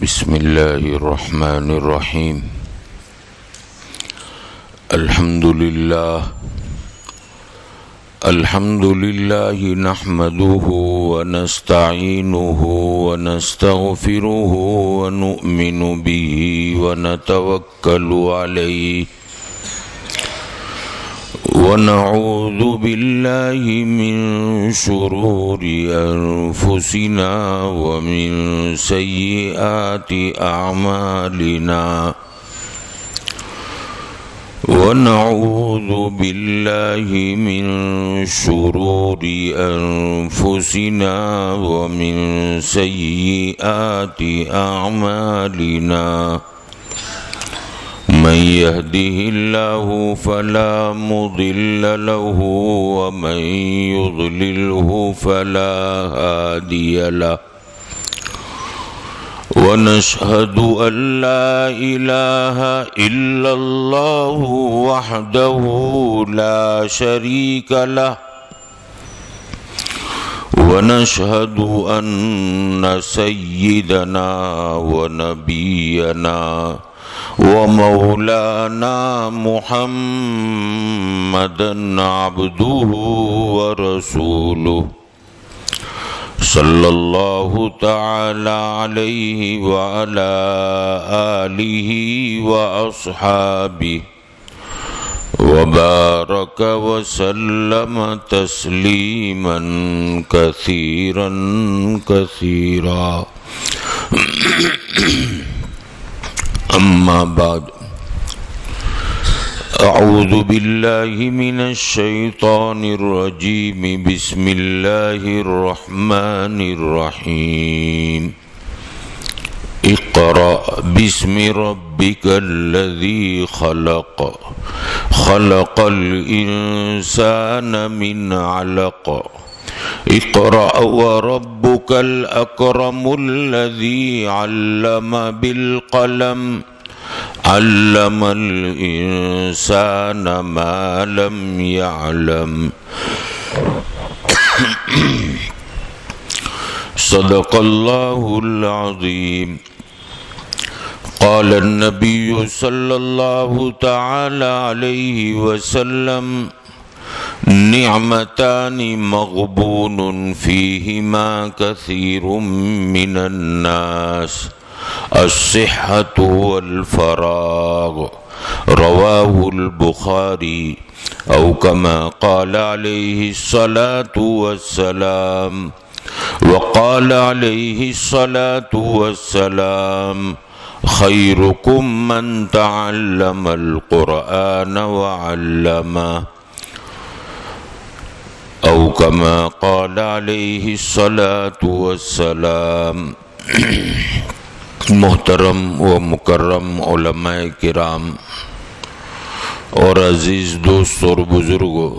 بسم اللہ الرحمن الرحیم الحمد للہ نحمده ونستعینه ونستغفره ونؤمن به ونتوکل علیہ ونعوذ باللہ من شرور انفسنا ومن سیئات اعمالنا ونعوذ باللہ من شرور انفسنا ومن سیئات اعمالنا من يهده الله فلا مضل له ومن يضلله فلا هادي له ونشهد أن لا إله إلا الله وحده لا شريك له ونشهد أن سيدنا ونبينا ومولانا محمدا عبده ورسوله صلى الله تعالى عليه وعلى آله وأصحابه وبارك وسلم تسليما كثيرا كثيرا اما بعد اعوذ باللہ من الشیطان الرجیم بسم اللہ الرحمن الرحیم اقرأ باسم ربک الذی خلق خلق الانسان من علق اقرأ وربك الأكرم الذي علم بالقلم علم الإنسان ما لم يعلم صدق الله العظيم قال النبي صلى الله تعالى عليه وسلم نعمتان مغبون فيهما كثير من الناس الصحة والفراغ رواه البخاري أو كما قال عليه الصلاة والسلام وقال عليه الصلاة والسلام خيركم من تعلم القرآن وعلمه او کما قال علیہ الصلاة والسلام محترم و مکرم علماء کرام اور عزیز دوست اور بزرگوں،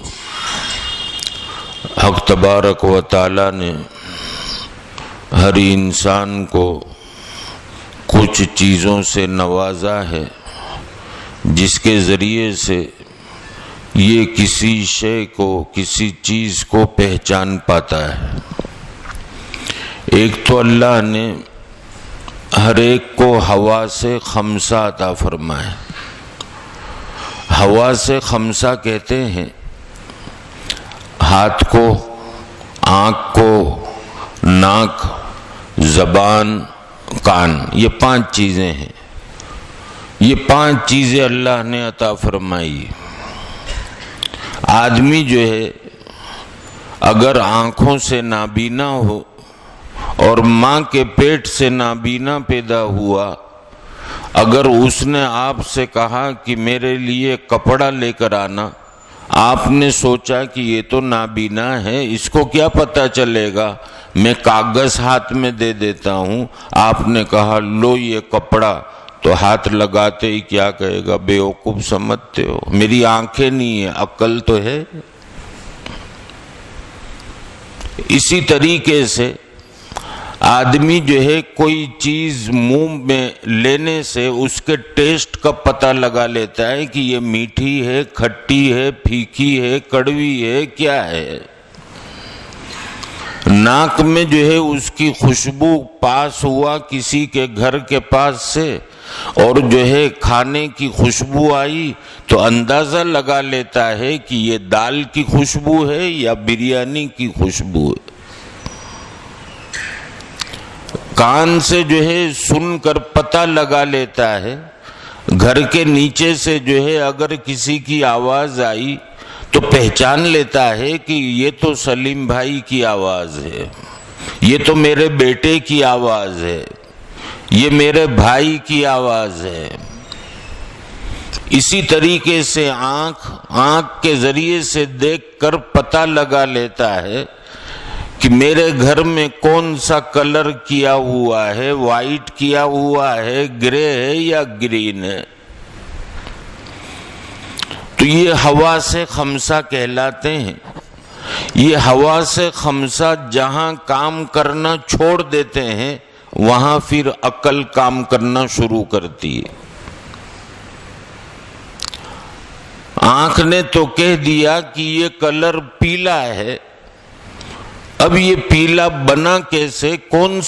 حق تبارک و تعالی نے ہر انسان کو کچھ چیزوں سے نوازا ہے جس کے ذریعے سے یہ کسی شے کو، کسی چیز کو پہچان پاتا ہے۔ ایک تو اللہ نے ہر ایک کو حواس خمسہ عطا فرمائے۔ حواس خمسہ کہتے ہیں ہاتھ کو، آنکھ کو، ناک، زبان، کان، یہ 5 چیزیں ہیں۔ یہ 5 چیزیں اللہ نے عطا فرمائی۔ آدمی جو ہے اگر آنکھوں سے نابینا ہو اور ماں کے پیٹ سے نابینا پیدا ہوا، اگر اس نے آپ سے کہا کہ میرے لیے کپڑا لے کر آنا، آپ نے سوچا کہ یہ تو نابینا ہے، اس کو کیا پتہ چلے گا، میں کاغذ ہاتھ میں دے دیتا ہوں، آپ نے کہا لو یہ کپڑا، تو ہاتھ لگاتے ہی کیا کہے گا، بیوقوف سمجھتے ہو، میری آنکھیں نہیں ہیں، عقل تو ہے۔ اسی طریقے سے آدمی جو ہے کوئی چیز منہ میں لینے سے اس کے ٹیسٹ کا پتہ لگا لیتا ہے کہ یہ میٹھی ہے، کھٹی ہے، پھیکی ہے، کڑوی ہے، کیا ہے۔ ناک میں جو ہے اس کی خوشبو پاس ہوا کسی کے گھر کے پاس سے اور جو ہے کھانے کی خوشبو آئی تو اندازہ لگا لیتا ہے کہ یہ دال کی خوشبو ہے یا بریانی کی خوشبو ہے۔ کان سے جو ہے سن کر پتہ لگا لیتا ہے، گھر کے نیچے سے جو ہے اگر کسی کی آواز آئی تو پہچان لیتا ہے کہ یہ تو سلیم بھائی کی آواز ہے، یہ تو میرے بیٹے کی آواز ہے، یہ میرے بھائی کی آواز ہے۔ اسی طریقے سے آنکھ کے ذریعے سے دیکھ کر پتہ لگا لیتا ہے کہ میرے گھر میں کون سا کلر کیا ہوا ہے، وائٹ کیا ہوا ہے، گرے ہے یا گرین ہے۔ تو یہ حواس خمسہ کہلاتے ہیں۔ یہ حواس خمسہ جہاں کام کرنا چھوڑ دیتے ہیں وہاں پھر عقل کام کرنا شروع کرتی ہے۔ آنکھ نے تو کہہ دیا کہ یہ کلر پیلا ہے، اب یہ پیلا بنا کیسے، کون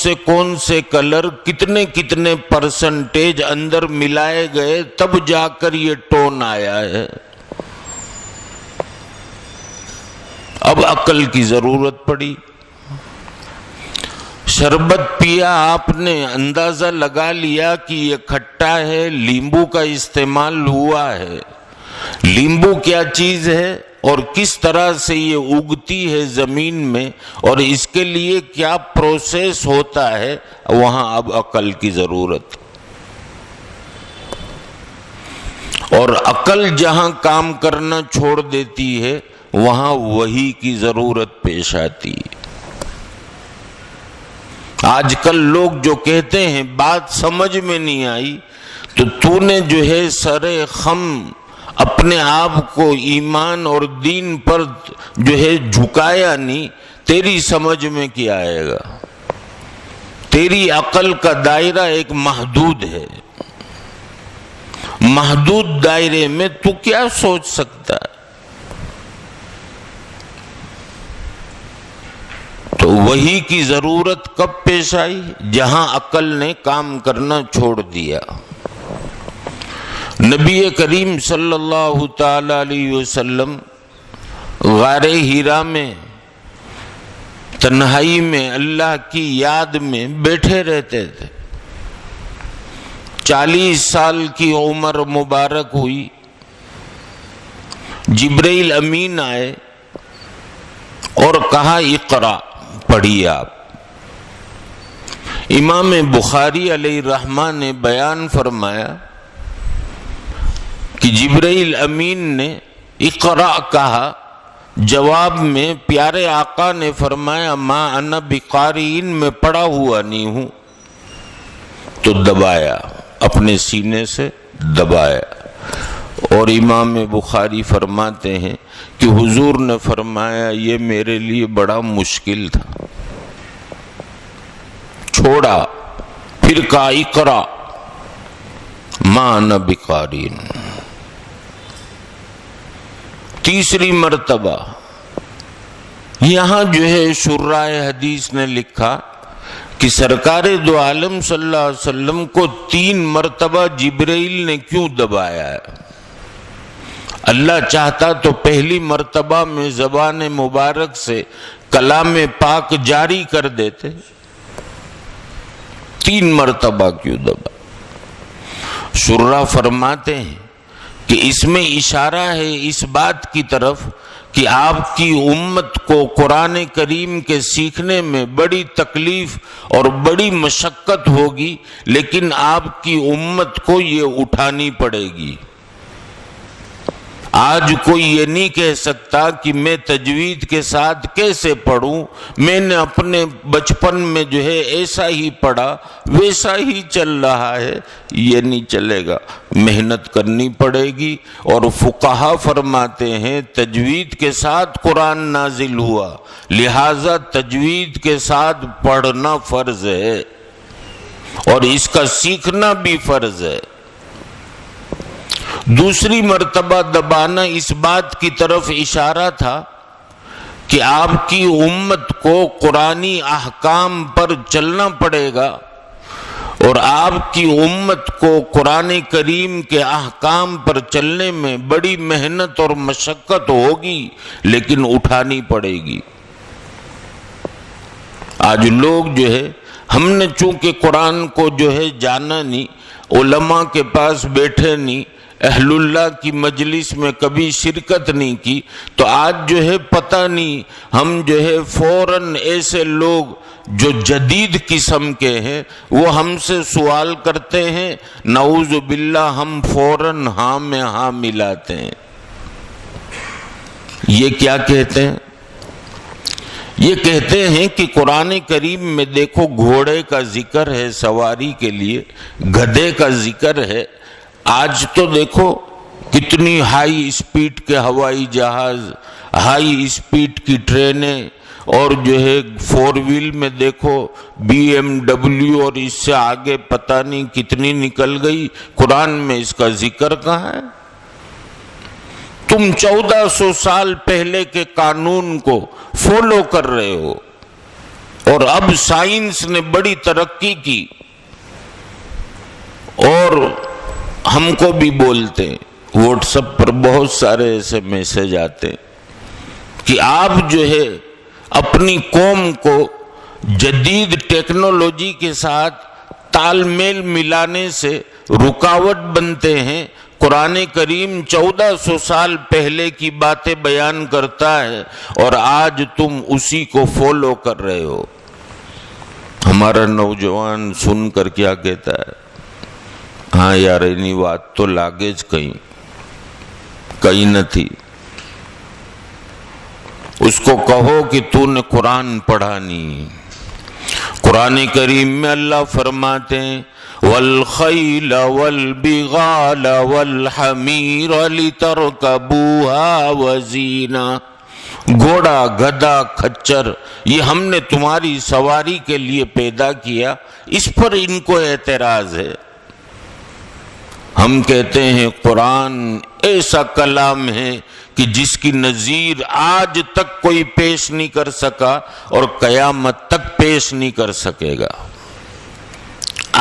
سے کلر کتنے پرسنٹیج اندر ملائے گئے تب جا کر یہ ٹون آیا ہے۔ اب عقل کی ضرورت پڑی۔ شربت پیا آپ نے، اندازہ لگا لیا کہ یہ کھٹا ہے، لیمبو کا استعمال ہوا ہے۔ لیمبو کیا چیز ہے اور کس طرح سے یہ اگتی ہے زمین میں اور اس کے لیے کیا پروسیس ہوتا ہے، وہاں اب عقل کی ضرورت۔ اور عقل جہاں کام کرنا چھوڑ دیتی ہے وہاں وحی کی ضرورت پیش آتی ہے۔ آج کل لوگ جو کہتے ہیں بات سمجھ میں نہیں آئی، تو نے جو ہے سرے خم اپنے آپ کو ایمان اور دین پر جو ہے جھکایا نہیں، تیری سمجھ میں کیا آئے گا؟ تیری عقل کا دائرہ ایک محدود ہے، محدود دائرے میں تو کیا سوچ سکتا ہے؟ تو وحی کی ضرورت کب پیش آئی؟ جہاں عقل نے کام کرنا چھوڑ دیا۔ نبی کریم صلی اللہ تعالی علیہ وسلم غار ہیرا میں تنہائی میں اللہ کی یاد میں بیٹھے رہتے تھے۔ 40 سال کی عمر مبارک ہوئی، جبرائیل امین آئے اور کہا اقرا، پڑھیے آپ۔ امام بخاری علیہ الرحمہ نے بیان فرمایا کہ جبرائیل امین نے اقرا کہا، جواب میں پیارے آقا نے فرمایا ما انا بقارئین، میں پڑھا ہوا نہیں ہوں، تو دبایا، اپنے سینے سے دبایا۔ اور امام بخاری فرماتے ہیں کہ حضور نے فرمایا یہ میرے لیے بڑا مشکل تھا، چھوڑا، پھر کہا اقرا ما انا بقارئین۔ تیسری مرتبہ یہاں جو ہے شراح حدیث نے لکھا کہ سرکار دو عالم صلی اللہ علیہ وسلم کو 3 مرتبہ جبرائیل نے کیوں دبایا ہے؟ اللہ چاہتا تو پہلی مرتبہ میں زبان مبارک سے کلام پاک جاری کر دیتے، 3 مرتبہ کیوں دبا؟ شراح فرماتے ہیں کہ اس میں اشارہ ہے اس بات کی طرف کہ آپ کی امت کو قرآن کریم کے سیکھنے میں بڑی تکلیف اور بڑی مشقت ہوگی، لیکن آپ کی امت کو یہ اٹھانی پڑے گی۔ آج کوئی یہ نہیں کہہ سکتا کہ میں تجوید کے ساتھ کیسے پڑھوں، میں نے اپنے بچپن میں جو ہے ایسا ہی پڑھا ویسا ہی چل رہا ہے، یہ نہیں چلے گا، محنت کرنی پڑے گی۔ اور فقہا فرماتے ہیں تجوید کے ساتھ قرآن نازل ہوا، لہذا تجوید کے ساتھ پڑھنا فرض ہے اور اس کا سیکھنا بھی فرض ہے۔ دوسری مرتبہ دبانا اس بات کی طرف اشارہ تھا کہ آپ کی امت کو قرآنی احکام پر چلنا پڑے گا، اور آپ کی امت کو قرآن کریم کے احکام پر چلنے میں بڑی محنت اور مشقت ہوگی، لیکن اٹھانی پڑے گی۔ آج لوگ جو ہے، ہم نے چونکہ قرآن کو جو ہے جانا نہیں، علماء کے پاس بیٹھے نہیں، اہل اللہ کی مجلس میں کبھی شرکت نہیں کی، تو آج جو ہے پتہ نہیں، ہم جو ہے فوراً ایسے لوگ جو جدید قسم کے ہیں وہ ہم سے سوال کرتے ہیں، نعوذ باللہ ہم فوراً ہاں میں ہاں ملاتے ہیں۔ یہ کیا کہتے ہیں؟ یہ کہتے ہیں کہ قرآن کریم میں دیکھو گھوڑے کا ذکر ہے سواری کے لیے، گدھے کا ذکر ہے۔ آج تو دیکھو کتنی ہائی اسپیڈ کے ہوائی جہاز، ہائی اسپیڈ کی ٹرینیں، اور جو ہے فور ویل میں دیکھو BMW، اور اس سے آگے پتہ نہیں کتنی نکل گئی۔ قرآن میں اس کا ذکر کہاں ہے؟ تم 1400 سال پہلے کے قانون کو فالو کر رہے ہو، اور اب سائنس نے بڑی ترقی کی، اور ہم کو بھی بولتے ہیں، واٹس ایپ پر بہت سارے ایسے میسج آتے ہیں کہ آپ جو ہے اپنی قوم کو جدید ٹیکنالوجی کے ساتھ تال میل ملانے سے رکاوٹ بنتے ہیں۔ قرآن کریم 1400 سال پہلے کی باتیں بیان کرتا ہے، اور آج تم اسی کو فالو کر رہے ہو۔ ہمارا نوجوان سن کر کیا کہتا ہے؟ ہاں یار اینی بات تو لاگیج کہیں نہ تھی۔ اس کو کہو کہ تو نے قرآن پڑھا نہیں۔ قرآن کریم میں اللہ فرماتے ہیں وَالْخَيْلَ وَالْبِغَالَ وَالْحَمِيرَ لِتَرْكَبُوهَا وَزِينَةً، گھوڑا، گدھا، کھچر، یہ ہم نے تمہاری سواری کے لیے پیدا کیا۔ اس پر ان کو اعتراض ہے۔ ہم کہتے ہیں قرآن ایسا کلام ہے کہ جس کی نظیر آج تک کوئی پیش نہیں کر سکا، اور قیامت تک پیش نہیں کر سکے گا۔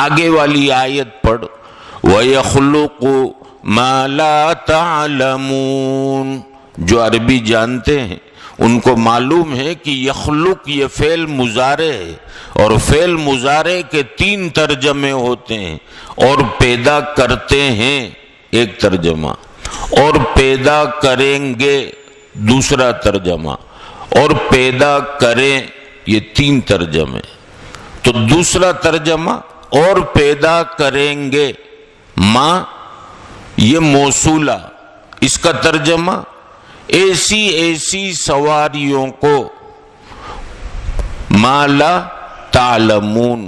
آگے والی آیت پڑھ وَيَخْلُقُ مَا لَا تَعْلَمُونَ۔ جو عربی جانتے ہیں ان کو معلوم ہے کہ یخلق یہ فعل مضارع ہے، اور فعل مضارع کے 3 ترجمے ہوتے ہیں، اور پیدا کرتے ہیں ایک ترجمہ، اور پیدا کریں گے دوسرا ترجمہ، اور پیدا کریں یہ 3 ترجمے۔ تو دوسرا ترجمہ اور پیدا کریں گے، ماں یہ موصولہ، اس کا ترجمہ ایسی سواریوں کو ما لا تعلمون،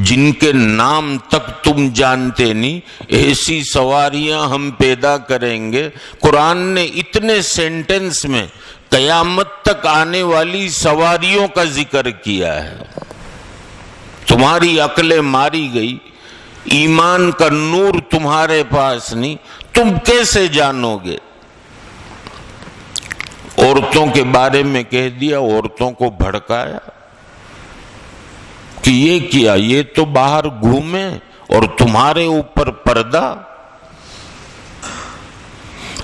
جن کے نام تک تم جانتے نہیں، ایسی سواریاں ہم پیدا کریں گے۔ قرآن نے اتنے سینٹنس میں قیامت تک آنے والی سواریوں کا ذکر کیا ہے۔ تمہاری عقلیں ماری گئی، ایمان کا نور تمہارے پاس نہیں، تم کیسے جانو گے؟ عورتوں کے بارے میں کہہ دیا، عورتوں کو بھڑکایا کہ یہ کیا، یہ تو باہر گھومے اور تمہارے اوپر پردہ۔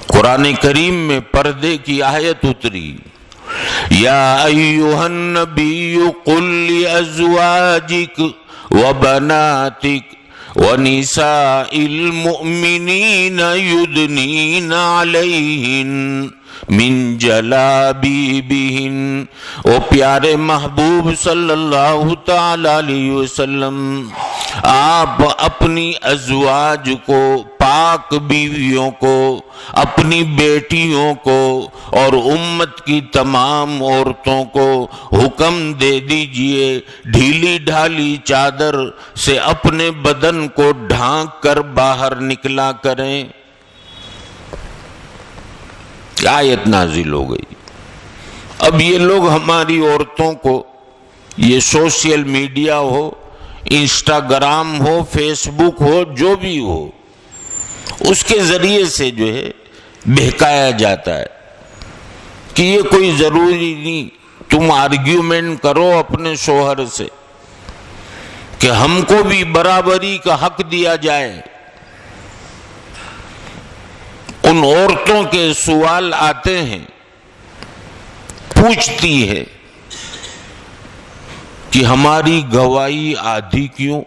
قرآن کریم میں پردے کی آیت اتری، یا ایھا النبی قل لازواجک وبناتک ونساء المؤمنین یدنین علیہن من جلابیبہن۔ او پیارے محبوب صلی اللہ تعالی علیہ وسلم، آپ اپنی ازواج کو، پاک بیویوں کو، اپنی بیٹیوں کو اور امت کی تمام عورتوں کو حکم دے دیجئے ڈھیلی ڈھالی چادر سے اپنے بدن کو ڈھانک کر باہر نکلا کریں۔ آیت نازل ہو گئی۔ اب یہ لوگ ہماری عورتوں کو، یہ سوشل میڈیا ہو، انسٹاگرام ہو، فیس بک ہو، جو بھی ہو، اس کے ذریعے سے جو ہے بہکایا جاتا ہے کہ یہ کوئی ضروری نہیں تم آرگیومنٹ کرو اپنے شوہر سے کہ ہم کو بھی برابری کا حق دیا جائے. ان عورتوں کے سوال آتے ہیں، پوچھتی ہے کہ ہماری گواہی آدھی کیوں،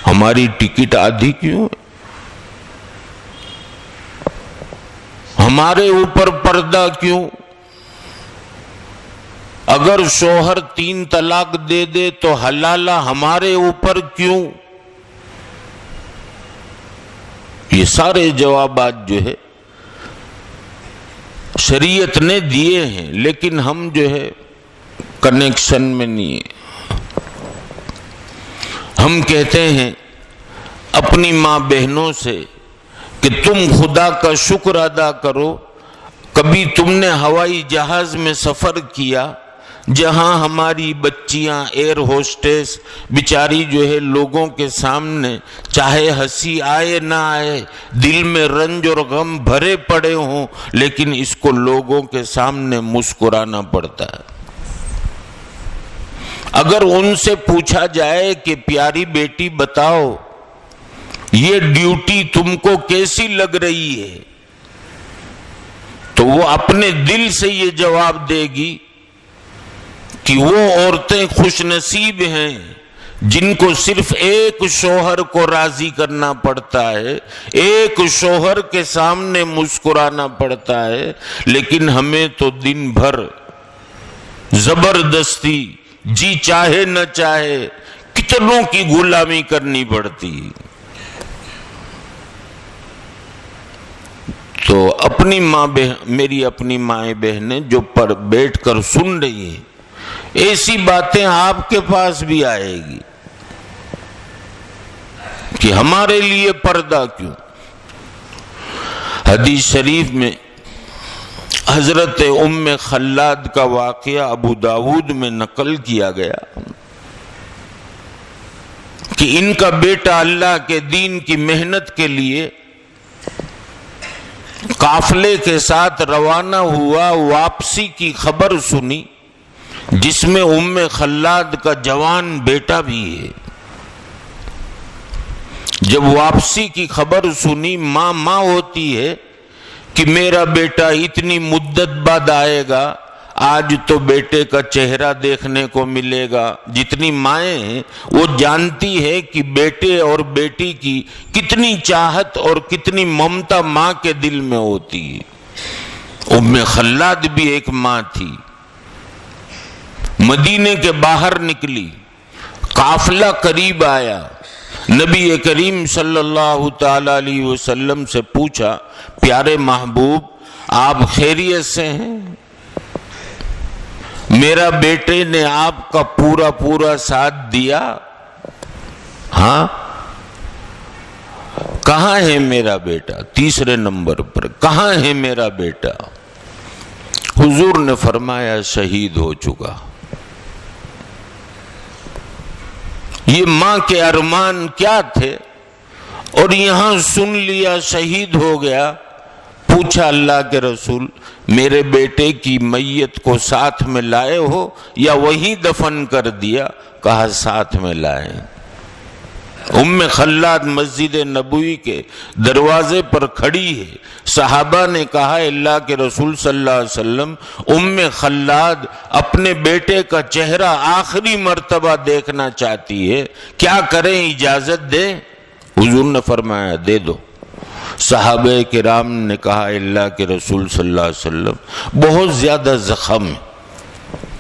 ہماری ٹکٹ آدھی کیوں، ہمارے اوپر پردہ کیوں، اگر شوہر 3 طلاق دے دے تو حلالہ ہمارے اوپر کیوں. یہ سارے جوابات جو ہے شریعت نے دیے ہیں، لیکن ہم جو ہے کنیکشن میں نہیں ہیں. ہم کہتے ہیں اپنی ماں بہنوں سے کہ تم خدا کا شکر ادا کرو، کبھی تم نے ہوائی جہاز میں سفر کیا جہاں ہماری بچیاں ایئر ہوسٹس بیچاری جو ہے لوگوں کے سامنے چاہے ہنسی آئے نہ آئے، دل میں رنج اور غم بھرے پڑے ہوں، لیکن اس کو لوگوں کے سامنے مسکرانا پڑتا ہے. اگر ان سے پوچھا جائے کہ پیاری بیٹی بتاؤ یہ ڈیوٹی تم کو کیسی لگ رہی ہے، تو وہ اپنے دل سے یہ جواب دے گی کہ وہ عورتیں خوش نصیب ہیں جن کو صرف ایک شوہر کو راضی کرنا پڑتا ہے، ایک شوہر کے سامنے مسکرانا پڑتا ہے. لیکن ہمیں تو دن بھر زبردستی جی چاہے نہ چاہے کتنوں کی غلامی کرنی پڑتی. تو اپنی ماں میری اپنی مائیں بہنیں جو پر بیٹھ کر سن رہی ہیں، ایسی باتیں آپ کے پاس بھی آئے گی کہ ہمارے لیے پردہ کیوں. حدیث شریف میں حضرت ام خلاد کا واقعہ ابو داود میں نقل کیا گیا کہ ان کا بیٹا اللہ کے دین کی محنت کے لیے قافلے کے ساتھ روانہ ہوا، واپسی کی خبر سنی جس میں ام خلاد کا جوان بیٹا بھی ہے. جب واپسی کی خبر سنی، ماں ہوتی ہے کہ میرا بیٹا اتنی مدت بعد آئے گا، آج تو بیٹے کا چہرہ دیکھنے کو ملے گا. جتنی مائیں ہیں وہ جانتی ہے کہ بیٹے اور بیٹی کی کتنی چاہت اور کتنی ممتا ماں کے دل میں ہوتی ہے. ام خلاد بھی ایک ماں تھی. مدینے کے باہر نکلی، قافلہ قریب آیا، نبی کریم صلی اللہ تعالی علیہ وسلم سے پوچھا پیارے محبوب آپ خیریت سے ہیں؟ میرا بیٹے نے آپ کا پورا ساتھ دیا. ہاں. کہاں ہے میرا بیٹا؟ تیسرے نمبر پر کہاں ہے میرا بیٹا؟ حضور نے فرمایا شہید ہو چکا. یہ ماں کے ارمان کیا تھے اور یہاں سن لیا شہید ہو گیا. پوچھا اللہ کے رسول میرے بیٹے کی میت کو ساتھ میں لائے ہو یا وہیں دفن کر دیا؟ کہا ساتھ میں لائے. ام خلاد مسجد نبوی کے دروازے پر کھڑی ہے. صحابہ نے کہا اللہ کے رسول صلی اللہ علیہ وسلم ام خلاد اپنے بیٹے کا چہرہ آخری مرتبہ دیکھنا چاہتی ہے، کیا کریں، اجازت دیں؟ حضور نے فرمایا دے دو. صحابہ کرام نے کہا اللہ کے رسول صلی اللہ علیہ وسلم بہت زیادہ زخم ہے،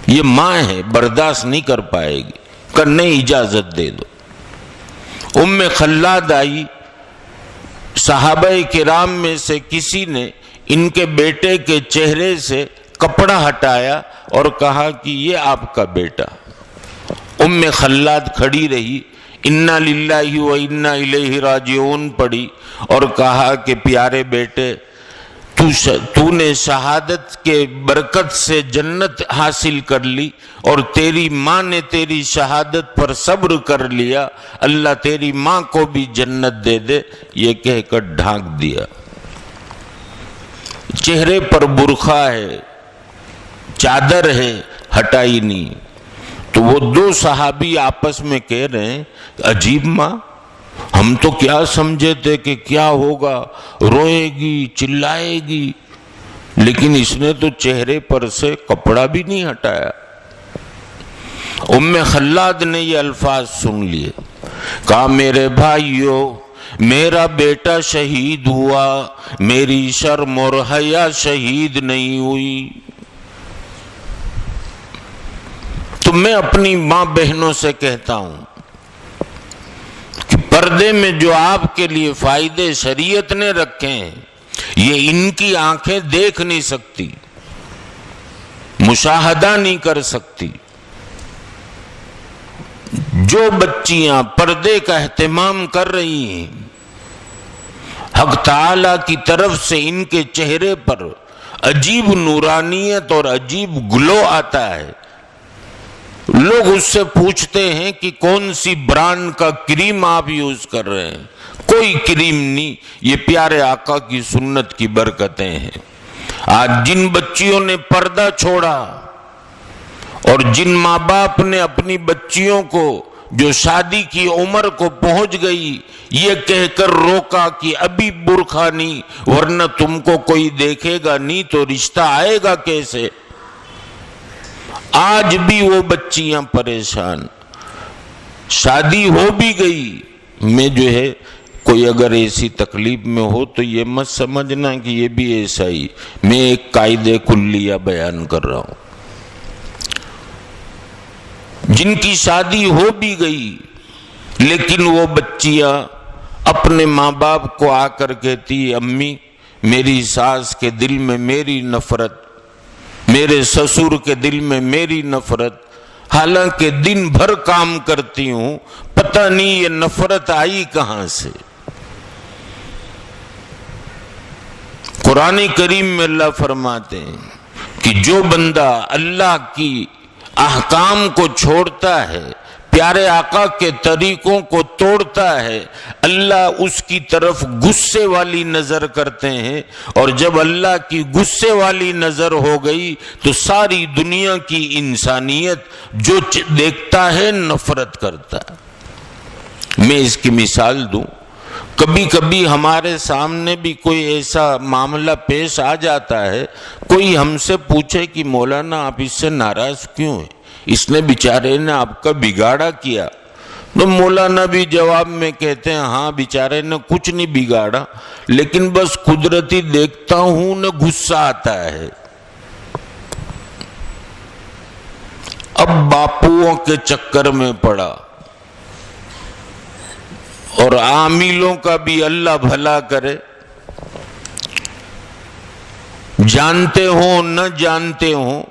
یہ ماں ہے برداشت نہیں کر پائے گی، کرنے اجازت دے دو. ام خلاد آئی. صحابہ کرام میں سے کسی نے ان کے بیٹے کے چہرے سے کپڑا ہٹایا اور کہا کہ یہ آپ کا بیٹا. ام خلاد کھڑی رہی، انا للہ و انا الیہ راجعون پڑھی اور کہا کہ پیارے بیٹے تو نے شہادت کے برکت سے جنت حاصل کر لی اور تیری ماں نے تیری شہادت پر صبر کر لیا، اللہ تیری ماں کو بھی جنت دے دے. یہ کہہ کر ڈھانک دیا. چہرے پر برقع ہے، چادر ہے ہٹائی نہیں. تو وہ دو صحابی آپس میں کہہ رہے ہیں عجیب ماں، ہم تو کیا سمجھے تھے کہ کیا ہوگا، روئے گی چلائے گی، لیکن اس نے تو چہرے پر سے کپڑا بھی نہیں ہٹایا. ام خلاد نے یہ الفاظ سن لیے، کہا میرے بھائیو، میرا بیٹا شہید ہوا، میری شرم اور حیا شہید نہیں ہوئی. تو میں اپنی ماں بہنوں سے کہتا ہوں کہ پردے میں جو آپ کے لیے فائدے شریعت نے رکھے ہیں، یہ ان کی آنکھیں دیکھ نہیں سکتی، مشاہدہ نہیں کر سکتی. جو بچیاں پردے کا اہتمام کر رہی ہیں، حق تعالی کی طرف سے ان کے چہرے پر عجیب نورانیت اور عجیب گلو آتا ہے. لوگ اس سے پوچھتے ہیں کہ کون سی برانڈ کا کریم آپ یوز کر رہے ہیں. کوئی کریم نہیں، یہ پیارے آقا کی سنت کی برکتیں ہیں. آج جن بچیوں نے پردہ چھوڑا اور جن ماں باپ نے اپنی بچیوں کو جو شادی کی عمر کو پہنچ گئی یہ کہہ کر روکا کہ ابھی برقع نہیں ورنہ تم کو کوئی دیکھے گا نہیں تو رشتہ آئے گا کیسے، آج بھی وہ بچیاں پریشان. شادی ہو بھی گئی، میں جو ہے کوئی اگر ایسی تکلیف میں ہو تو یہ مت سمجھنا کہ یہ بھی ایسا ہی، میں ایک قاعدہ کلیہ بیان کر رہا ہوں. جن کی شادی ہو بھی گئی لیکن وہ بچیاں اپنے ماں باپ کو آ کر کہتی امی میری ساس کے دل میں میری نفرت، میرے سسر کے دل میں میری نفرت، حالانکہ دن بھر کام کرتی ہوں، پتہ نہیں یہ نفرت آئی کہاں سے. قرآن کریم میں اللہ فرماتے ہیں کہ جو بندہ اللہ کی احکام کو چھوڑتا ہے، پیارے آقا کے طریقوں کو توڑتا ہے، اللہ اس کی طرف غصے والی نظر کرتے ہیں. اور جب اللہ کی غصے والی نظر ہو گئی تو ساری دنیا کی انسانیت جو دیکھتا ہے نفرت کرتا ہے. میں اس کی مثال دوں، کبھی کبھی ہمارے سامنے بھی کوئی ایسا معاملہ پیش آ جاتا ہے، کوئی ہم سے پوچھے کہ مولانا آپ اس سے ناراض کیوں ہیں، اس نے بیچارے نے آپ کا بگاڑا کیا، تو مولانا بھی جواب میں کہتے ہیں ہاں بیچارے نے کچھ نہیں بگاڑا، لیکن بس قدرتی دیکھتا ہوں نہ غصہ آتا ہے. اب باپوؤں کے چکر میں پڑا، اور عاملوں کا بھی اللہ بھلا کرے، جانتے ہوں نہ جانتے ہوں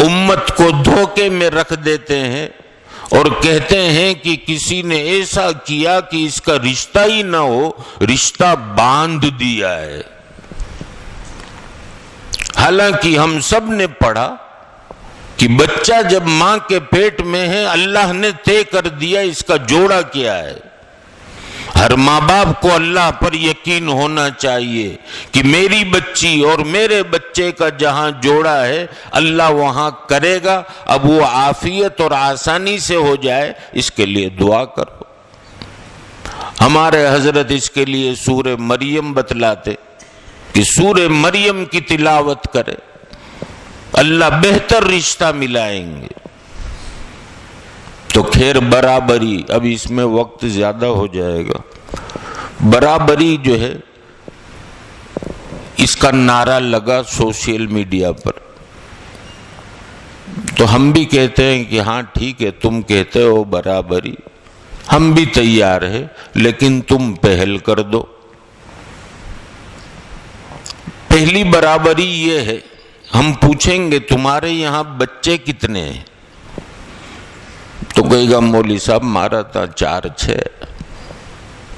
امت کو دھوکے میں رکھ دیتے ہیں اور کہتے ہیں کہ کسی نے ایسا کیا کہ اس کا رشتہ ہی نہ ہو، رشتہ باندھ دیا ہے. حالانکہ ہم سب نے پڑھا کہ بچہ جب ماں کے پیٹ میں ہے اللہ نے طے کر دیا اس کا جوڑا کیا ہے. ہر ماں باپ کو اللہ پر یقین ہونا چاہیے کہ میری بچی اور میرے بچے کا جہاں جوڑا ہے اللہ وہاں کرے گا. اب وہ عافیت اور آسانی سے ہو جائے اس کے لیے دعا کرو. ہمارے حضرت اس کے لیے سورہ مریم بتلاتے کہ سورہ مریم کی تلاوت کرے، اللہ بہتر رشتہ ملائیں گے. تو خیر برابری، اب اس میں وقت زیادہ ہو جائے گا. برابری جو ہے اس کا نعرہ لگا سوشل میڈیا پر، تو ہم بھی کہتے ہیں کہ ہاں ٹھیک ہے تم کہتے ہو برابری، ہم بھی تیار ہیں، لیکن تم پہل کر دو. پہلی برابری یہ ہے، ہم پوچھیں گے تمہارے یہاں بچے کتنے ہیں، تو کہے گا مولوی صاحب مارا تھا 4-6.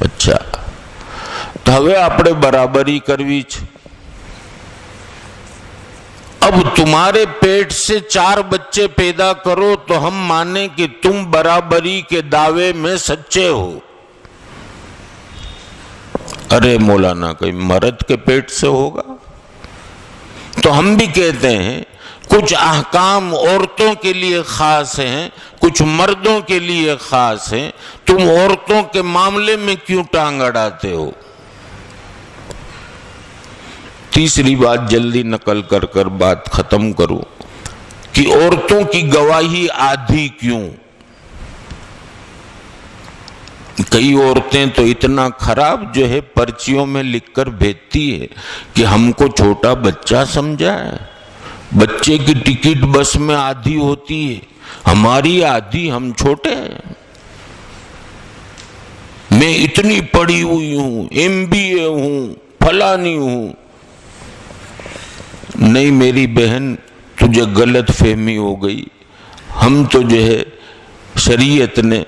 اچھا تو હવે આપણે બરાબરી કરવી છે. اب تمہارے پیٹ سے 4 بچے پیدا کرو تو ہم مانیں کہ تم برابری کے دعوے میں سچے ہو. ارے مولانا کوئی مرد کے پیٹ سے ہوگا؟ تو ہم بھی کہتے ہیں کچھ احکام عورتوں کے لیے خاص ہیں، کچھ مردوں کے لیے خاص ہیں، تم عورتوں کے معاملے میں کیوں ٹانگ اڑاتے ہو؟ تیسری بات جلدی نقل کر بات ختم کرو کہ عورتوں کی گواہی آدھی کیوں؟ کئی عورتیں تو اتنا خراب جو ہے پرچیوں میں لکھ کر بھیجتی ہے کہ ہم کو چھوٹا بچہ سمجھا ہے، بچے کی ٹکٹ بس میں آدھی ہوتی ہے، ہماری آدھی، ہم چھوٹے ہیں، میں اتنی پڑھی ہوئی ہوں، MBA ہوں، فلانی ہوں۔ نہیں میری بہن، تجھے غلط فہمی ہو گئی، ہم تو جو ہے شریعت نے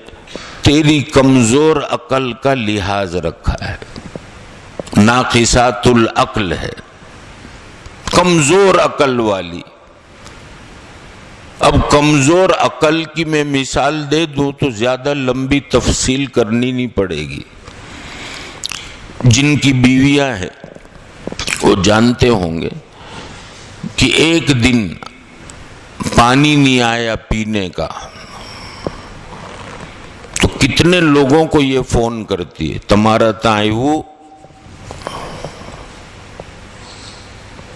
تیری کمزور عقل کا لحاظ رکھا ہے، ناقصات العقل ہے، کمزور عقل والی۔ اب کمزور عقل کی میں مثال دے دوں تو زیادہ لمبی تفصیل کرنی نہیں پڑے گی۔ جن کی بیویاں ہیں وہ جانتے ہوں گے کہ ایک دن پانی نہیں آیا پینے کا تو کتنے لوگوں کو یہ فون کرتی ہے، تمہارا تائیو،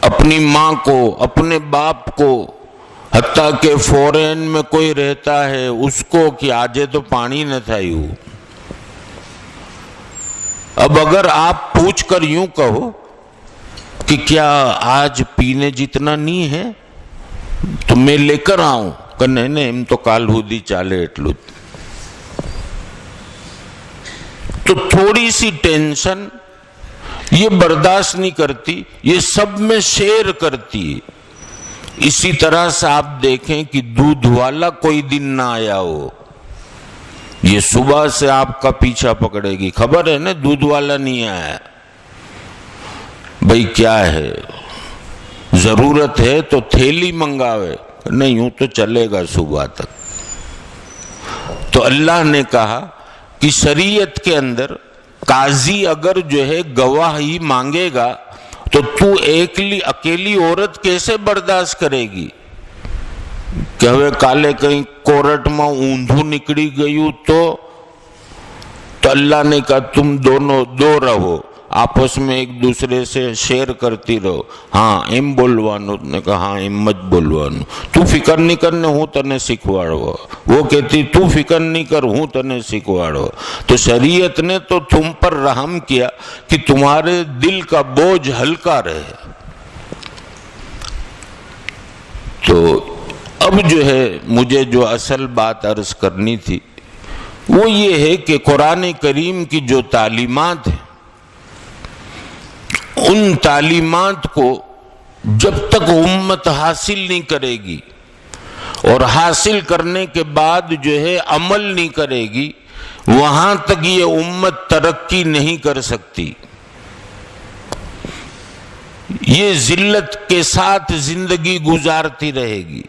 اپنی ماں کو، اپنے باپ کو، حتیٰ کہ فورین میں کوئی رہتا ہے اس کو کہ آجے تو پانی نہ تھایو۔ اب اگر آپ پوچھ کر یوں کہو کہ کیا آج پینے جتنا نہیں ہے تو میں لے کر آؤں، کہ نہیں ہم تو کال ہودی چالے اٹلو، تو تھوڑی سی ٹینشن یہ برداشت نہیں کرتی، یہ سب میں شیئر کرتی ہے۔ اسی طرح سے آپ دیکھیں کہ دودھ والا کوئی دن نہ آیا ہو، یہ صبح سے آپ کا پیچھا پکڑے گی، خبر ہے نا دودھ والا نہیں آیا، بھئی کیا ہے، ضرورت ہے تو تھیلی منگاوے، نہیں ہوں تو چلے گا صبح تک۔ تو اللہ نے کہا کہ شریعت کے اندر قاضی اگر جو ہے گواہی مانگے گا تو اکیلی عورت کیسے برداشت کرے گی کہ ہوئے کالے کہیں کورٹ میں اوندھو نکڑی گئی تو اللہ نے کہا تم دونوں دو رہو، آپس میں ایک دوسرے سے شیئر کرتی رہو، ہاں ایم بولوانو، نے کہا ہاں ایم مت بولوانو، تو فکر نہیں کرنے ہوں تنے سکھواڑو، وہ کہتی تو فکر نہیں کر ہوں تنے سکھواڑو۔ تو شریعت نے تو تم پر رحم کیا کہ تمہارے دل کا بوجھ ہلکا رہے۔ تو اب جو ہے مجھے جو اصل بات عرض کرنی تھی وہ یہ ہے کہ قرآن کریم کی جو تعلیمات ہیں ان تعلیمات کو جب تک امت حاصل نہیں کرے گی اور حاصل کرنے کے بعد جو ہے عمل نہیں کرے گی، وہاں تک یہ امت ترقی نہیں کر سکتی، یہ ذلت کے ساتھ زندگی گزارتی رہے گی۔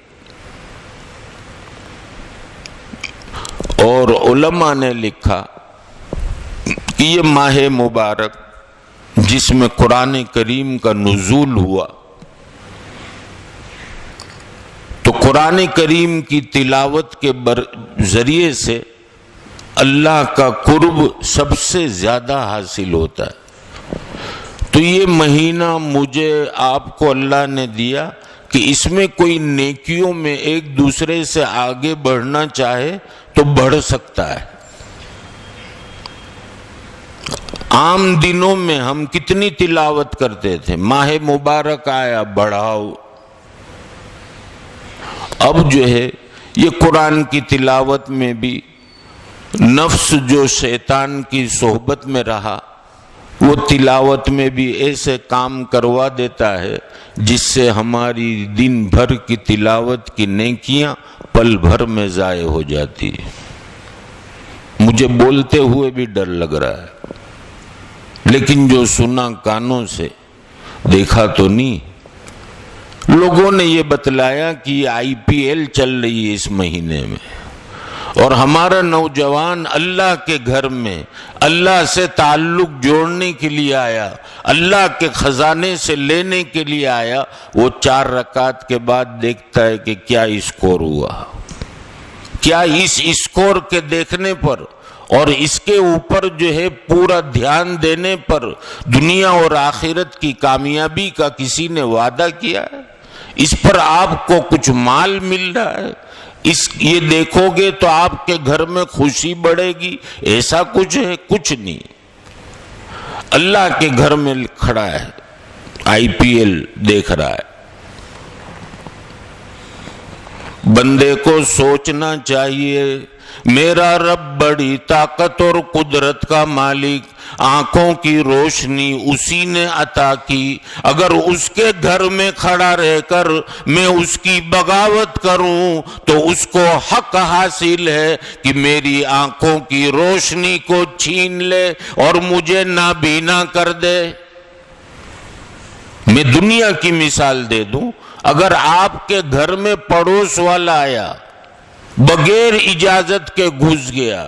اور علماء نے لکھا کہ یہ ماہ مبارک جس میں قرآن کریم کا نزول ہوا تو قرآن کریم کی تلاوت کے ذریعے سے اللہ کا قرب سب سے زیادہ حاصل ہوتا ہے۔ تو یہ مہینہ مجھے آپ کو اللہ نے دیا کہ اس میں کوئی نیکیوں میں ایک دوسرے سے آگے بڑھنا چاہے تو بڑھ سکتا ہے۔ عام دنوں میں ہم کتنی تلاوت کرتے تھے، ماہ مبارک آیا بڑھاؤ۔ اب جو ہے یہ قرآن کی تلاوت میں بھی نفس جو شیطان کی صحبت میں رہا وہ تلاوت میں بھی ایسے کام کروا دیتا ہے جس سے ہماری دن بھر کی تلاوت کی نیکیاں پل بھر میں ضائع ہو جاتی ہے۔ مجھے بولتے ہوئے بھی ڈر لگ رہا ہے، لیکن جو سنا کانوں سے دیکھا تو نہیں۔ لوگوں نے یہ بتلایا کہ یہ IPL چل رہی ہے اس مہینے میں، اور ہمارا نوجوان اللہ کے گھر میں اللہ سے تعلق جوڑنے کے لیے آیا، اللہ کے خزانے سے لینے کے لیے آیا، وہ 4 رکعت کے بعد دیکھتا ہے کہ کیا اسکور ہوا، کیا اس اسکور کے دیکھنے پر اور اس کے اوپر جو ہے پورا دھیان دینے پر دنیا اور آخرت کی کامیابی کا کسی نے وعدہ کیا ہے؟ اس پر آپ کو کچھ مال مل رہا ہے، یہ دیکھو گے تو آپ کے گھر میں خوشی بڑھے گی؟ ایسا کچھ ہے؟ کچھ نہیں۔ اللہ کے گھر میں کھڑا ہے، IPL دیکھ رہا ہے۔ بندے کو سوچنا چاہیے، میرا رب بڑی طاقت اور قدرت کا مالک، آنکھوں کی روشنی اسی نے عطا کی، اگر اس کے گھر میں کھڑا رہ کر میں اس کی بغاوت کروں تو اس کو حق حاصل ہے کہ میری آنکھوں کی روشنی کو چھین لے اور مجھے نابینا کر دے۔ میں دنیا کی مثال دے دوں، اگر آپ کے گھر میں پڑوس والا آیا، بغیر اجازت کے گھس گیا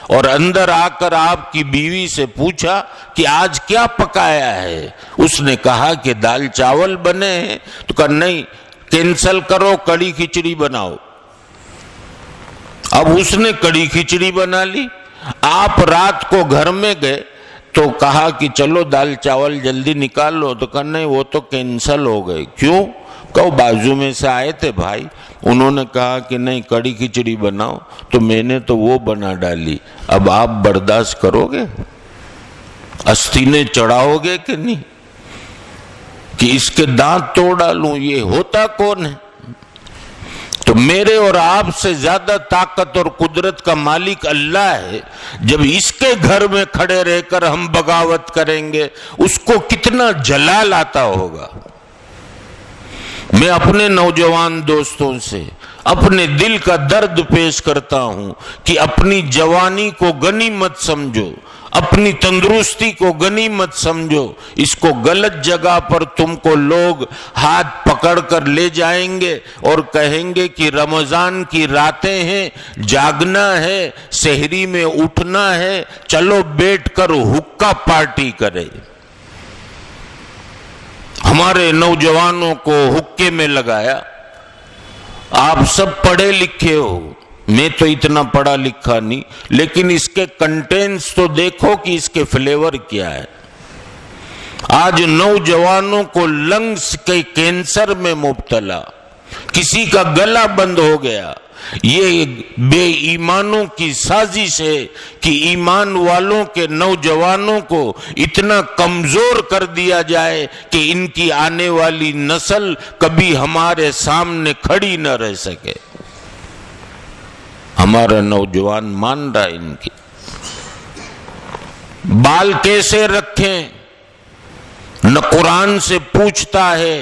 اور اندر آ کر آپ کی بیوی سے پوچھا کہ آج کیا پکایا ہے، اس نے کہا کہ دال چاول بنے ہیں، تو کہا نہیں، کینسل کرو، کڑی کھچڑی بناؤ۔ اب اس نے کڑی کھچڑی بنا لی، آپ رات کو گھر میں گئے تو کہا کہ چلو دال چاول جلدی نکال لو، تو کہا نہیں وہ تو کینسل ہو گئے۔ کیوں؟ کہو بازو میں سے آئے تھے بھائی، انہوں نے کہا کہ نہیں کڑی کھچڑی بناؤ، تو میں نے تو وہ بنا ڈالی، اب آپ برداشت کرو گے؟ استینے چڑھاؤ گے کہ نہیں کہ اس کے دانت توڑ ڈالوں؟ یہ ہوتا کون ہے؟ تو میرے اور آپ سے زیادہ طاقت اور قدرت کا مالک اللہ ہے، جب اس کے گھر میں کھڑے رہ کر ہم بغاوت کریں گے اس کو کتنا جلال آتا ہوگا۔ میں اپنے نوجوان دوستوں سے اپنے دل کا درد پیش کرتا ہوں کہ اپنی جوانی کو غنیمت سمجھو، اپنی تندرستی کو غنیمت سمجھو۔ اس کو غلط جگہ پر تم کو لوگ ہاتھ پکڑ کر لے جائیں گے اور کہیں گے کہ رمضان کی راتیں ہیں، جاگنا ہے، سحری میں اٹھنا ہے، چلو بیٹھ کر حقہ پارٹی کرے۔ ہمارے نوجوانوں کو حقے میں لگایا۔ آپ سب پڑھے لکھے ہو، میں تو اتنا پڑھا لکھا نہیں، لیکن اس کے کنٹینٹس تو دیکھو کہ اس کے فلیور کیا ہے۔ آج نوجوانوں کو لنگس کے کینسر میں مبتلا، کسی کا گلا بند ہو گیا۔ یہ بے ایمانوں کی سازش ہے کہ ایمان والوں کے نوجوانوں کو اتنا کمزور کر دیا جائے کہ ان کی آنے والی نسل کبھی ہمارے سامنے کھڑی نہ رہ سکے۔ ہمارا نوجوان مان رہا ہے ان کی۔ بال کیسے رکھیں، نہ قرآن سے پوچھتا ہے،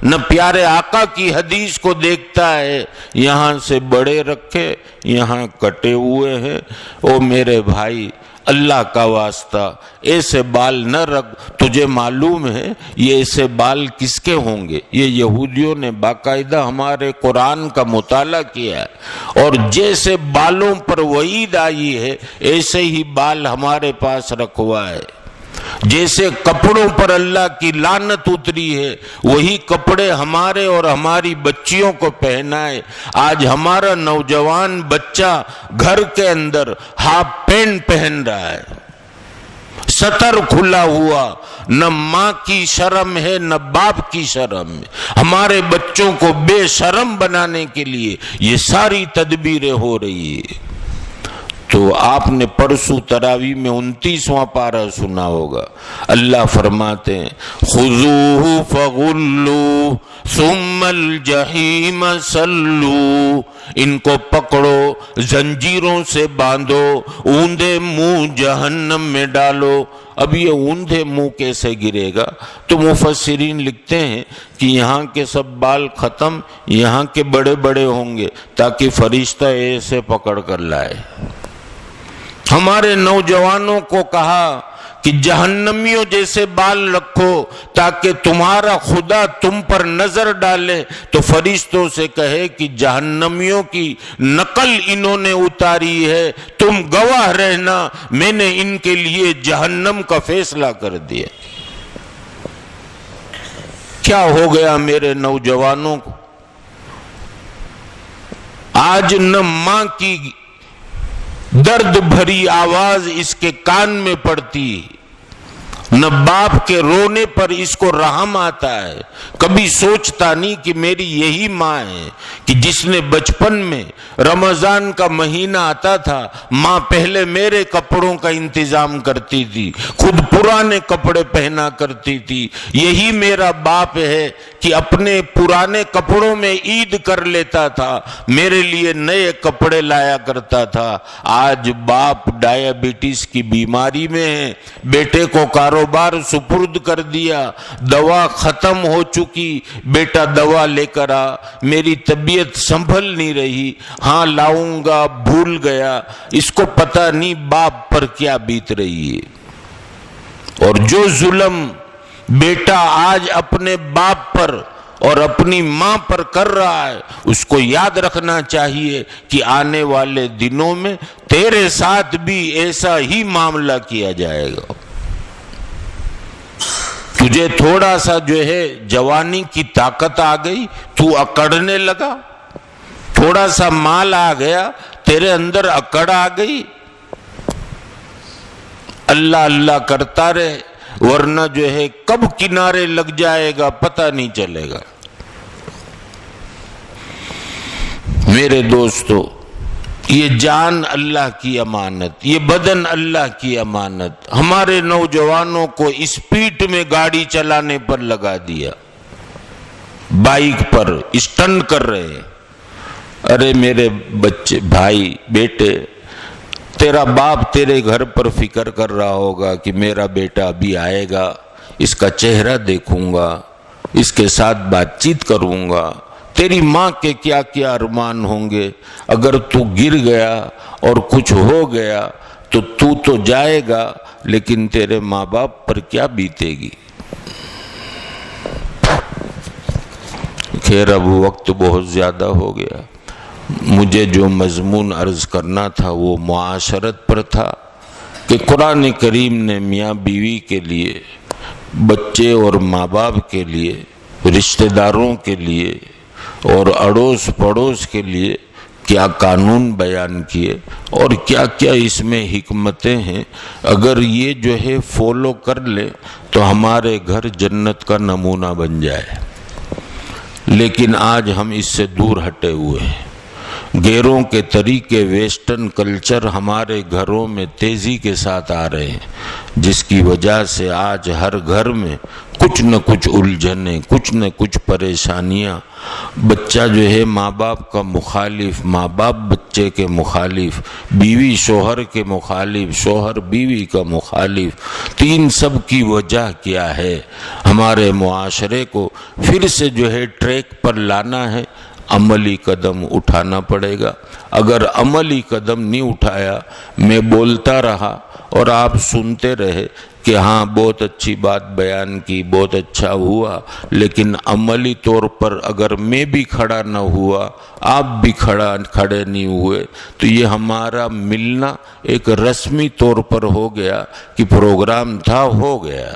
نہ پیارے آقا کی حدیث کو دیکھتا ہے، یہاں سے بڑے رکھے، یہاں کٹے ہوئے ہیں۔ او میرے بھائی، اللہ کا واسطہ ایسے بال نہ رکھ، تجھے معلوم ہے یہ ایسے بال کس کے ہوں گے؟ یہ یہودیوں نے باقاعدہ ہمارے قرآن کا مطالعہ کیا ہے، اور جیسے بالوں پر وعید آئی ہے ایسے ہی بال ہمارے پاس رکھوا ہے۔ جیسے کپڑوں پر اللہ کی لعنت اتری ہے، وہی کپڑے ہمارے اور ہماری بچیوں کو پہنائے۔ آج ہمارا نوجوان بچہ گھر کے اندر ہاف پینٹ پہن رہا ہے، سطر کھلا ہوا، نہ ماں کی شرم ہے نہ باپ کی شرم ہے۔ ہمارے بچوں کو بے شرم بنانے کے لیے یہ ساری تدبیریں ہو رہی ہے۔ تو آپ نے پرسوں تراویح میں 29واں پارہ سنا ہوگا، اللہ فرماتے ہیں خذوہ فغلوا ثم الجحیم صلوا، ان کو پکڑو، زنجیروں سے باندھو، اوندھے منہ جہنم میں ڈالو۔ اب یہ اوندھے منہ کیسے گرے گا؟ تو مفسرین لکھتے ہیں کہ یہاں کے سب بال ختم، یہاں کے بڑے بڑے ہوں گے تاکہ فرشتہ ایسے پکڑ کر لائے۔ ہمارے نوجوانوں کو کہا کہ جہنمیوں جیسے بال رکھو تاکہ تمہارا خدا تم پر نظر ڈالے، تو فرشتوں سے کہے کہ جہنمیوں کی نقل انہوں نے اتاری ہے، تم گواہ رہنا، میں نے ان کے لیے جہنم کا فیصلہ کر دیا۔ کیا ہو گیا میرے نوجوانوں کو؟ آج نہ ماں کی درد بھری آواز اس کے کان میں پڑتی، نہ باپ کے رونے پر اس کو رحم آتا ہے۔ کبھی سوچتا نہیں کہ میری یہی ماں ہے کہ جس نے بچپن میں رمضان کا مہینہ آتا تھا، ماں پہلے میرے کپڑوں کا انتظام کرتی تھی، خود پرانے کپڑے پہنا کرتی تھی۔ یہی میرا باپ ہے کہ اپنے پرانے کپڑوں میں عید کر لیتا تھا، میرے لیے نئے کپڑے لایا کرتا تھا۔ آج باپ ڈائیبٹیز کی بیماری میں ہے، بیٹے کو کاروبار سپرد کر دیا، دوا ختم ہو چکی، بیٹا دوا لے کر آ، میری طبیعت سنبھل نہیں رہی، ہاں لاؤں گا، بھول گیا۔ اس کو پتہ نہیں باپ پر کیا بیت رہی ہے۔ اور جو ظلم بیٹا آج اپنے باپ پر اور اپنی ماں پر کر رہا ہے، اس کو یاد رکھنا چاہیے کہ آنے والے دنوں میں تیرے ساتھ بھی ایسا ہی معاملہ کیا جائے گا۔ تجھے تھوڑا سا جو ہے جوانی کی طاقت آ گئی، تو اکڑنے لگا، تھوڑا سا مال آ گیا، تیرے اندر اکڑ آ گئی، اللہ اللہ کرتا رہے، ورنہ جو ہے کب کنارے لگ جائے گا پتہ نہیں چلے گا۔ میرے دوستو، یہ جان اللہ کی امانت، یہ بدن اللہ کی امانت، ہمارے نوجوانوں کو اسپیڈ میں گاڑی چلانے پر لگا دیا، بائک پر اسٹنٹ کر رہے ہیں۔ ارے میرے بچے، بھائی، بیٹے، تیرا باپ تیرے گھر پر فکر کر رہا ہوگا کہ میرا بیٹا ابھی آئے گا، اس کا چہرہ دیکھوں گا، اس کے ساتھ بات چیت کروں گا۔ تیری ماں کے کیا کیا ارمان ہوں گے، اگر تو گر گیا اور کچھ ہو گیا تو جائے گا، لیکن تیرے ماں باپ پر کیا بیتے گی۔ خیر، اب وقت بہت زیادہ ہو گیا، مجھے جو مضمون عرض کرنا تھا وہ معاشرت پر تھا کہ قرآن کریم نے میاں بیوی کے لیے، بچے اور ماں باپ کے لیے، رشتہ داروں کے لیے اور اڑوس پڑوس کے لیے کیا قانون بیان کیے اور کیا کیا اس میں حکمتیں ہیں۔ اگر یہ جو ہے فالو کر لیں تو ہمارے گھر جنت کا نمونہ بن جائے، لیکن آج ہم اس سے دور ہٹے ہوئے ہیں۔ غیروں کے طریقے، ویسٹرن کلچر ہمارے گھروں میں تیزی کے ساتھ آ رہے ہیں، جس کی وجہ سے آج ہر گھر میں کچھ نہ کچھ الجھنیں، کچھ نہ کچھ پریشانیاں۔ بچہ جو ہے ماں باپ کا مخالف، ماں باپ بچے کے مخالف، بیوی شوہر کے مخالف، شوہر بیوی کا مخالف۔ تو ان سب کی وجہ کیا ہے؟ ہمارے معاشرے کو پھر سے جو ہے ٹریک پر لانا ہے، عملی قدم اٹھانا پڑے گا۔ اگر عملی قدم نہیں اٹھایا، میں بولتا رہا اور آپ سنتے رہے کہ ہاں بہت اچھی بات بیان کی، بہت اچھا ہوا، لیکن عملی طور پر اگر میں بھی کھڑا نہ ہوا، آپ بھی کھڑے نہیں ہوئے، تو یہ ہمارا ملنا ایک رسمی طور پر ہو گیا کہ پروگرام تھا، ہو گیا۔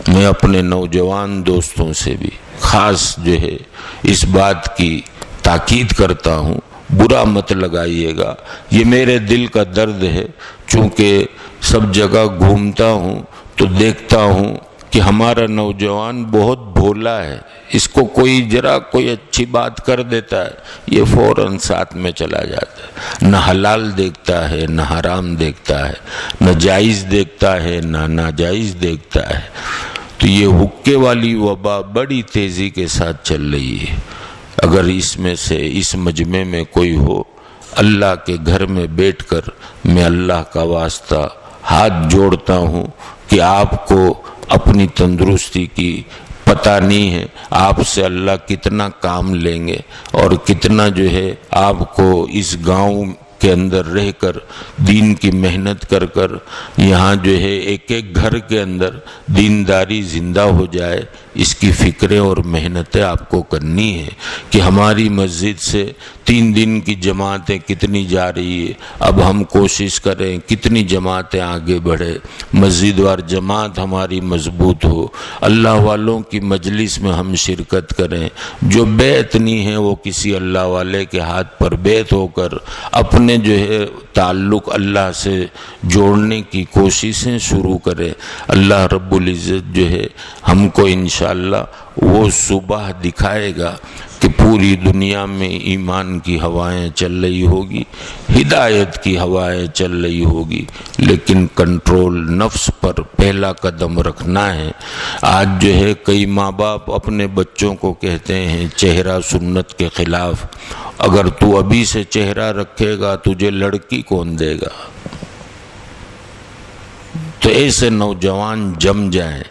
میں اپنے نوجوان دوستوں سے بھی خاص جو ہے اس بات کی تاکید کرتا ہوں، برا مت لگائیے گا، یہ میرے دل کا درد ہے۔ چونکہ سب جگہ گھومتا ہوں تو دیکھتا ہوں کہ ہمارا نوجوان بہت بھولا ہے، اس کو کوئی اچھی بات کر دیتا ہے، یہ فوراً ساتھ میں چلا جاتا ہے، نہ حلال دیکھتا ہے، نہ حرام دیکھتا ہے، نہ جائز دیکھتا ہے، نہ ناجائز دیکھتا ہے۔ تو یہ حقے والی وبا بڑی تیزی کے ساتھ چل رہی ہے۔ اگر اس میں سے اس مجمع میں کوئی ہو، اللہ کے گھر میں بیٹھ کر میں اللہ کا واسطہ ہاتھ جوڑتا ہوں کہ آپ کو اپنی تندرستی کی پتہ نہیں ہے، آپ سے اللہ کتنا کام لیں گے اور کتنا جو ہے آپ کو اس گاؤں کے اندر رہ کر دین کی محنت کر کر یہاں جو ہے ایک ایک گھر کے اندر دینداری زندہ ہو جائے، اس کی فکریں اور محنتیں آپ کو کرنی ہے کہ ہماری مسجد سے 3 دن کی جماعتیں کتنی جا رہی ہے، اب ہم کوشش کریں کتنی جماعتیں آگے بڑھے، مسجد وار جماعت ہماری مضبوط ہو، اللہ والوں کی مجلس میں ہم شرکت کریں، جو بیعت نہیں ہے وہ کسی اللہ والے کے ہاتھ پر بیعت ہو کر اپنے جو ہے تعلق اللہ سے جوڑنے کی کوششیں شروع کریں۔ اللہ رب العزت جو ہے ہم کو انشاءاللہ وہ صبح دکھائے گا کہ پوری دنیا میں ایمان کی ہوائیں چل رہی ہوگی، ہدایت کی ہوائیں چل رہی ہوگی، لیکن کنٹرول نفس پر پہلا قدم رکھنا ہے۔ آج جو ہے کئی ماں باپ اپنے بچوں کو کہتے ہیں چہرہ سنت کے خلاف، اگر تو ابھی سے چہرہ رکھے گا تجھے لڑکی کون دے گا؟ تو ایسے نوجوان جم جائیں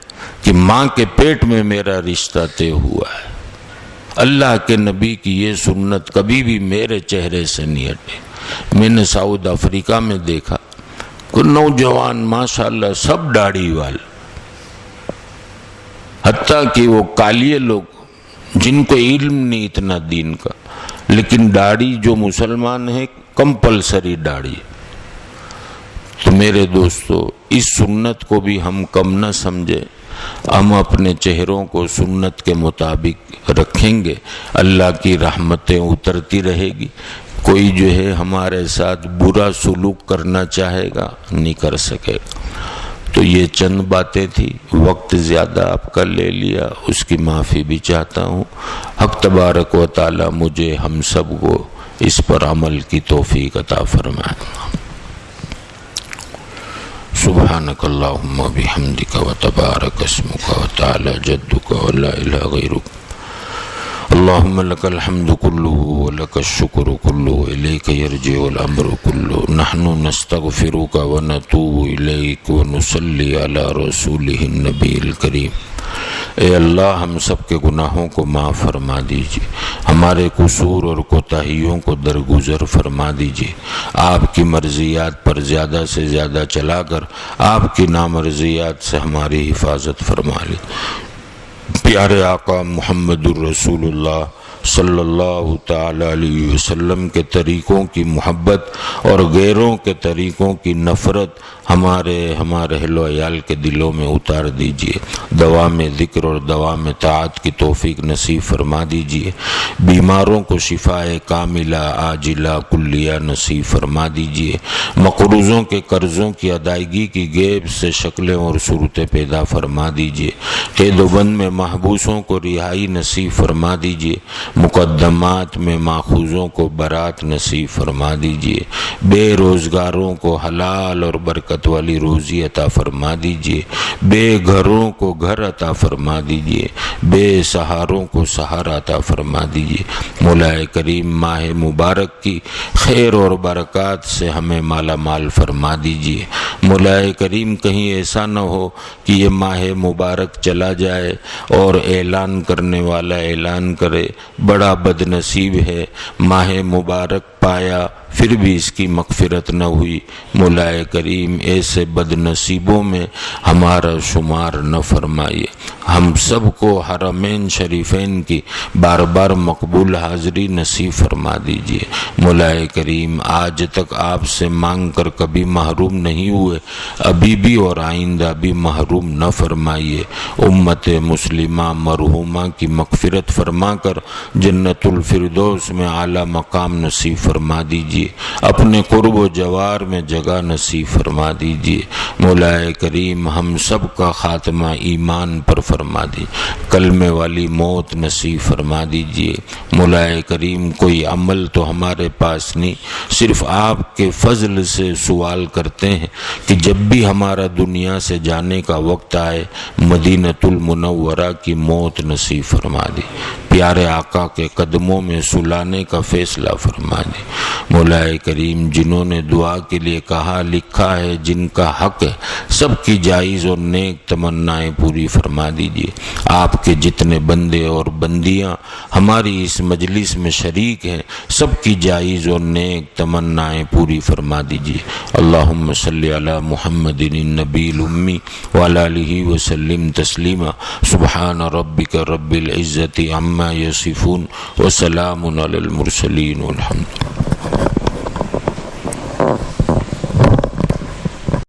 کہ ماں کے پیٹ میں میرا رشتہ طے ہوا ہے، اللہ کے نبی کی یہ سنت کبھی بھی میرے چہرے سے نہیں ہٹے۔ میں نے ساؤتھ افریقہ میں دیکھا کہ نوجوان ماشاءاللہ سب داڑھی والے، حتیٰ کہ وہ کالیے لوگ جن کو علم نہیں اتنا دین کا، لیکن داڑھی جو مسلمان ہے کمپلسری داڑھی۔ تو میرے دوستو اس سنت کو بھی ہم کم نہ سمجھے، ہم اپنے چہروں کو سنت کے مطابق رکھیں گے، اللہ کی رحمتیں اترتی رہے گی۔ کوئی جو ہے ہمارے ساتھ برا سلوک کرنا چاہے گا نہیں کر سکے گا۔ تو یہ چند باتیں تھی، وقت زیادہ آپ کا لے لیا، اس کی معافی بھی چاہتا ہوں۔ حق تبارک و تعالی مجھے ہم سب کو اس پر عمل کی توفیق عطا فرمائے۔ سبحانک اللہم بحمدک وتبارک اسمک وتعالی جدک ولا الہ غیرک، اللہم لک الحمد کلہ ولک الشکر کلہ الیک یرجع الامر کلہ، نحن نستغفرک ونتوب الیک ونصلی علی رسولہ النبی الکریم۔ اے اللہ ہم سب کے گناہوں کو معاف فرما دیجیے، ہمارے قصور اور کوتاہیوں کو درگزر فرما دیجیے، آپ کی مرضیات پر زیادہ سے زیادہ چلا کر آپ کی نامرضیات سے ہماری حفاظت فرما لی۔ پیارے آقا محمد الرسول اللہ صلی اللہ تعالی علیہ وسلم کے طریقوں کی محبت اور غیروں کے طریقوں کی نفرت ہمارے اہل و عیال کے دلوں میں اتار دیجیے، دوام ذکر اور دوام طاعت کی توفیق نصیب فرما دیجیے، بیماروں کو شفاء کاملہ عاجلہ کلیہ نصیب فرما دیجیے، مقروضوں کے قرضوں کی ادائیگی کی غیب سے شکلیں اور صورتیں پیدا فرما دیجیے، قید و بند میں محبوسوں کو رہائی نصیب فرما دیجیے، مقدمات میں ماخوذوں کو برات نصیب فرما دیجیے، بے روزگاروں کو حلال اور برکت والی روزی عطا فرما دیجیے، بے گھروں کو گھر عطا فرما دیجیے، بے سہاروں کو سہارا عطا فرما دیجیے۔ مولا کریم ماہ مبارک کی خیر اور برکات سے ہمیں مالا مال فرما دیجیے۔ مولا کریم کہیں ایسا نہ ہو کہ یہ ماہ مبارک چلا جائے اور اعلان کرنے والا اعلان کرے بڑا بد نصیب ہے، ماہ مبارک پایا پھر بھی اس کی مغفرت نہ ہوئی۔ مولا کریم ایسے بد نصیبوں میں ہمارا شمار نہ فرمائیے، ہم سب کو حرمین شریفین کی بار بار مقبول حاضری نصیب فرما دیجیے۔ مولا کریم آج تک آپ سے مانگ کر کبھی محروم نہیں ہوئے، ابھی بھی اور آئندہ بھی محروم نہ فرمائیے۔ امت مسلمہ مرحومہ کی مغفرت فرما کر جنت الفردوس میں اعلیٰ مقام نصیب فرما دیجیے، اپنے قرب و جوار میں جگہ نصیب فرما دیجیے۔ مولا کریم ہم سب کا خاتمہ ایمان پر فرما دیجیے، کلمے والی موت نصیب فرما دیجیے۔ مولا کریم کوئی عمل تو ہمارے پاس نہیں، صرف آپ کے فضل سے سوال کرتے ہیں کہ جب بھی ہمارا دنیا سے جانے کا وقت آئے مدینۃ المنورہ کی موت نصیب فرما دی۔ پیارے آقا کے قدموں میں سلانے کا فیصلہ فرما دے۔ مولا کریم جنہوں نے دعا کے لیے کہا لکھا ہے، جن کا حق ہے، سب کی جائز اور نیک تمنائیں پوری فرما دیجیے۔ آپ کے جتنے بندے اور بندیاں ہماری اس مجلس میں شریک ہیں، سب کی جائز اور نیک تمنائیں پوری فرما دیجیے۔ اللہم صلی علی محمد النبی الامی وعلی آلہ وسلم تسلیما۔ سبحان ربک رب العزت عما یصفون وسلام علی المرسلین والحمد للہ۔